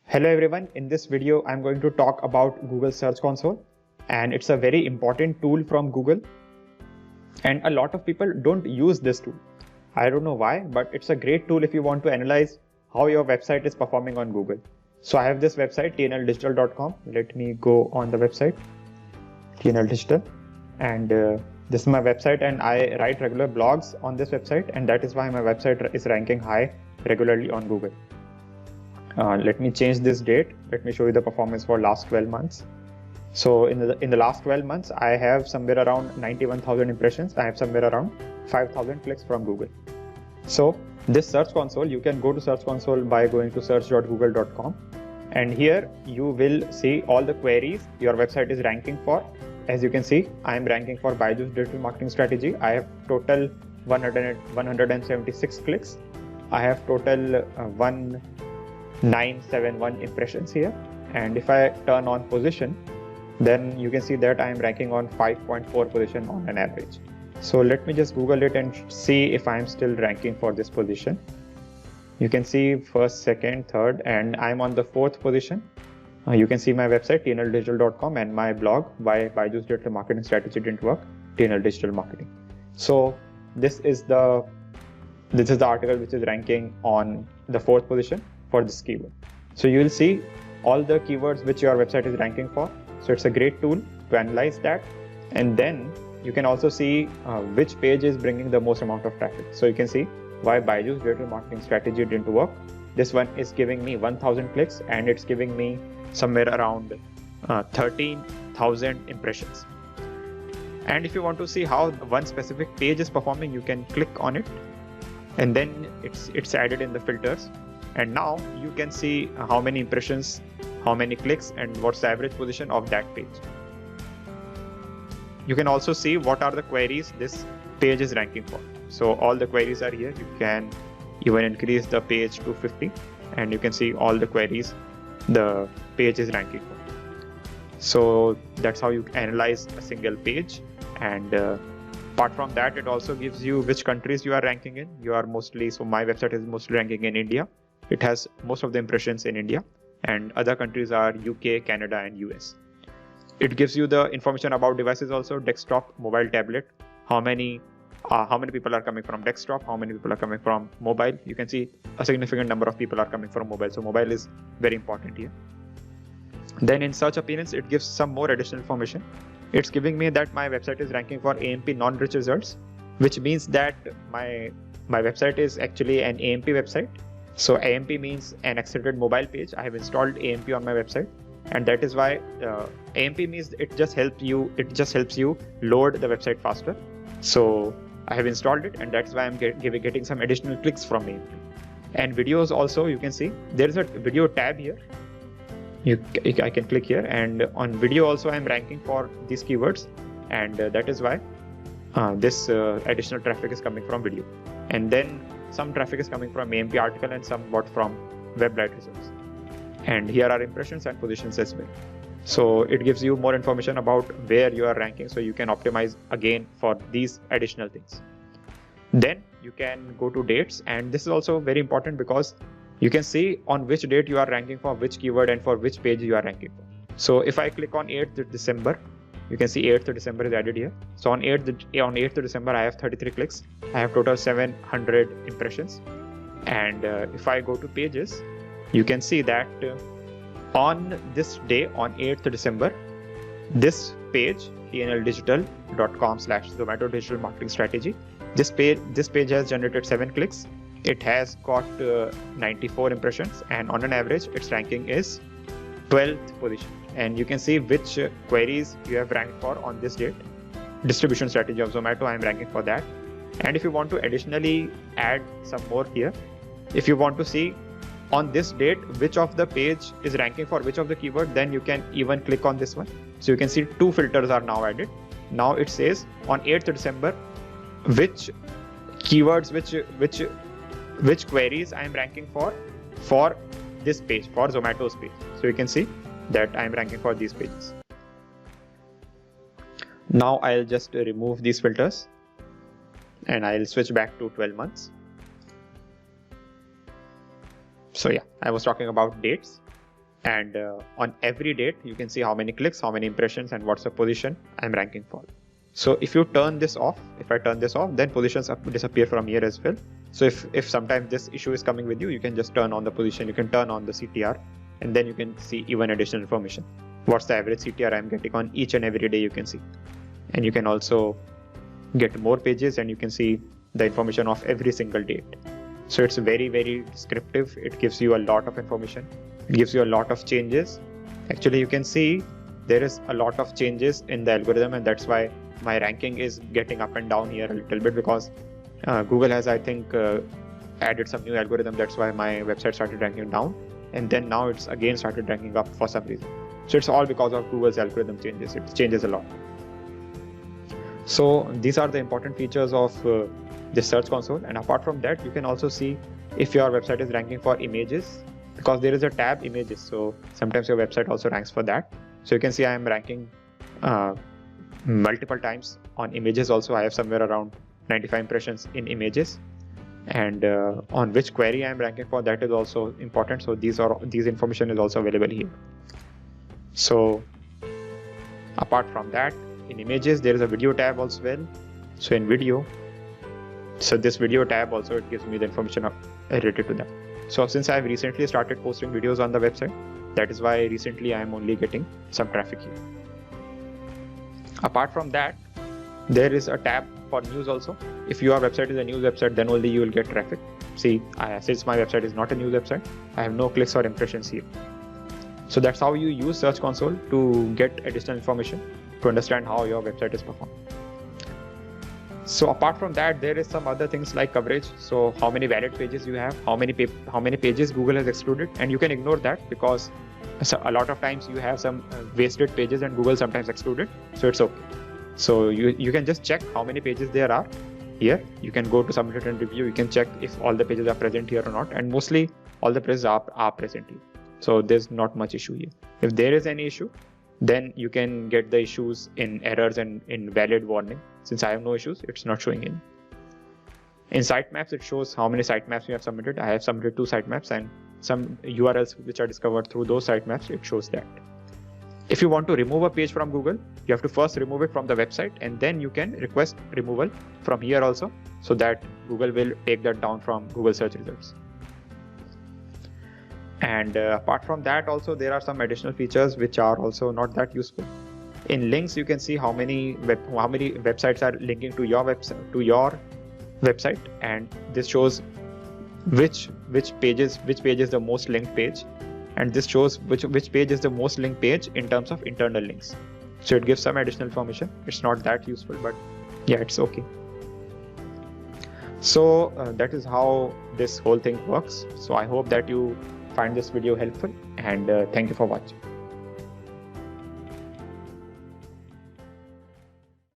Hello everyone, in this video I'm going to talk about Google Search Console, and it's a very important tool from Google, and a lot of people don't use this tool. I don't know why, but it's a great tool if you want to analyze how your website is performing on Google. So I have this website tnldigital.com. Let me go on the website TNL Digital, and this is my website, and I write regular blogs on this website, and that is why my website is ranking high regularly on Google. Let me change this date. Let me show you the performance for last 12 months. So in the last 12 months, I have somewhere around 91,000 impressions. I have somewhere around 5,000 clicks from Google. So this Search Console, you can go to Search Console by going to search.google.com, and here you will see all the queries your website is ranking for. As you can see, I am ranking for Byju's digital marketing strategy. I have total 176 clicks. I have total 1971 impressions here, and if I turn on position, then you can see that I am ranking on 5.4 position on an average. So let me just Google it and see if I am still ranking for this position. You can see first, second, third, and I am on the 4th position. You can see my website tnldigital.com and my blog why Byju's digital marketing strategy didn't work, TNL Digital Marketing. So this is the article which is ranking on the 4th position for this keyword. So you will see all the keywords which your website is ranking for. So it's a great tool to analyze that, and then you can also see which page is bringing the most amount of traffic. So you can see why Byju's digital marketing strategy didn't work. This one is giving me 1,000 clicks, and it's giving me somewhere around 13,000 impressions. And if you want to see how one specific page is performing, you can click on it, and then it's added in the filters. And now you can see how many impressions, how many clicks, and what's the average position of that page. You can also see what are the queries this page is ranking for. So all the queries are here. You can even increase the page to 50, and you can see all the queries the page is ranking for. So that's how you analyze a single page. And apart from that, it also gives you which countries you are ranking in. So my website is mostly ranking in India. It has most of the impressions in India, and other countries are UK, Canada, and US. It gives you the information about devices also: desktop, mobile, tablet. How many people are coming from desktop? How many people are coming from mobile? You can see a significant number of people are coming from mobile. So mobile is very important here. Then in search appearance, it gives some more additional information. It's giving me that my website is ranking for AMP non-rich results, which means that my website is actually an AMP website. So AMP means an accelerated mobile page. I have installed AMP on my website, and that is why AMP means it just helps you load the website faster. So I have installed it, and that's why I'm getting some additional clicks from AMP. And videos also, you can see there is a video tab here. I can click here, and on video also I'm ranking for these keywords, and that is why this additional traffic is coming from video. And then some traffic is coming from AMP article and somewhat from Weblight results. And here are impressions and positions as well. So it gives you more information about where you are ranking, so you can optimize again for these additional things. Then you can go to dates, and this is also very important because you can see on which date you are ranking for which keyword and for which page you are ranking for. So if I click on 8th December, you can see 8th December is added here. So on 8th December, I have 33 clicks. I have total 700 impressions. And if I go to pages, you can see that on this day, on 8th December, this page, tnldigital.com/Zomato digital marketing strategy, this page has generated 7 clicks. It has got 94 impressions, and on an average, its ranking is 12th position. And you can see which queries you have ranked for on this date. Distribution strategy of Zomato, I am ranking for that. And if you want to additionally add some more here, if you want to see on this date which of the page is ranking for which of the keyword, then you can even click on this one. So you can see 2 filters are now added. Now it says on 8th December which keywords, which queries I am ranking for this page, for Zomato's page. So you can see that I am ranking for these pages. Now I'll just remove these filters, and I'll switch back to 12 months. So yeah, I was talking about dates. And on every date, you can see how many clicks, how many impressions, and what's the position I'm ranking for. So if you turn this off, if I turn this off, then positions disappear from here as well. So if sometimes this issue is coming with you, you can just turn on the position, you can turn on the CTR, and then you can see even additional information. What's the average CTR I'm getting on each and every day, you can see. And you can also get more pages, and you can see the information of every single date. So it's very, very descriptive. It gives you a lot of information. It gives you a lot of changes. Actually, you can see there is a lot of changes in the algorithm, and that's why my ranking is getting up and down here a little bit, because Google has, I think, added some new algorithm. That's why my website started ranking down, and then now it's again started ranking up for some reason. So it's all because of Google's algorithm changes. It changes a lot. So these are the important features of the Search Console. And apart from that, you can also see if your website is ranking for images, because there is a tab images. So sometimes your website also ranks for that. So you can see I am ranking multiple times on images. Also, I have somewhere around 95 impressions in images. And on which query I am ranking for, that is also important. So these information is also available here. So apart from that, in images, there is a video tab as well. So in video, so this video tab also, it gives me the information related to that. So since I have recently started posting videos on the website, that is why recently I am only getting some traffic here. Apart from that, there is a tab for news also. If your website is a news website, then only you will get traffic. See, since my website is not a news website, I have no clicks or impressions here. So that's how you use Search Console to get additional information to understand how your website is performing. So apart from that, there is some other things like coverage. So how many valid pages you have, how many pages Google has excluded, and you can ignore that because a lot of times you have some wasted pages and Google sometimes excluded. So it's okay. So you can just check how many pages there are here. You can go to submitted and review. You can check if all the pages are present here or not, and mostly all the pages are present here. So there's not much issue here. If there is any issue, then you can get the issues in errors and in valid warning. Since I have no issues, it's not showing any. In sitemaps, it shows how many sitemaps you have submitted. I have submitted 2 sitemaps, and some URLs which are discovered through those sitemaps, it shows that. If you want to remove a page from Google, you have to first remove it from the website, and then you can request removal from here also, so that Google will take that down from Google search results. And apart from that, also there are some additional features which are also not that useful. In links, you can see how many websites are linking to your website, and this shows which page is the most linked page, and this shows which page is the most linked page in terms of internal links. So it gives some additional information. It's not that useful, but yeah, it's okay. So that is how this whole thing works. So I hope that you find this video helpful, and thank you for watching.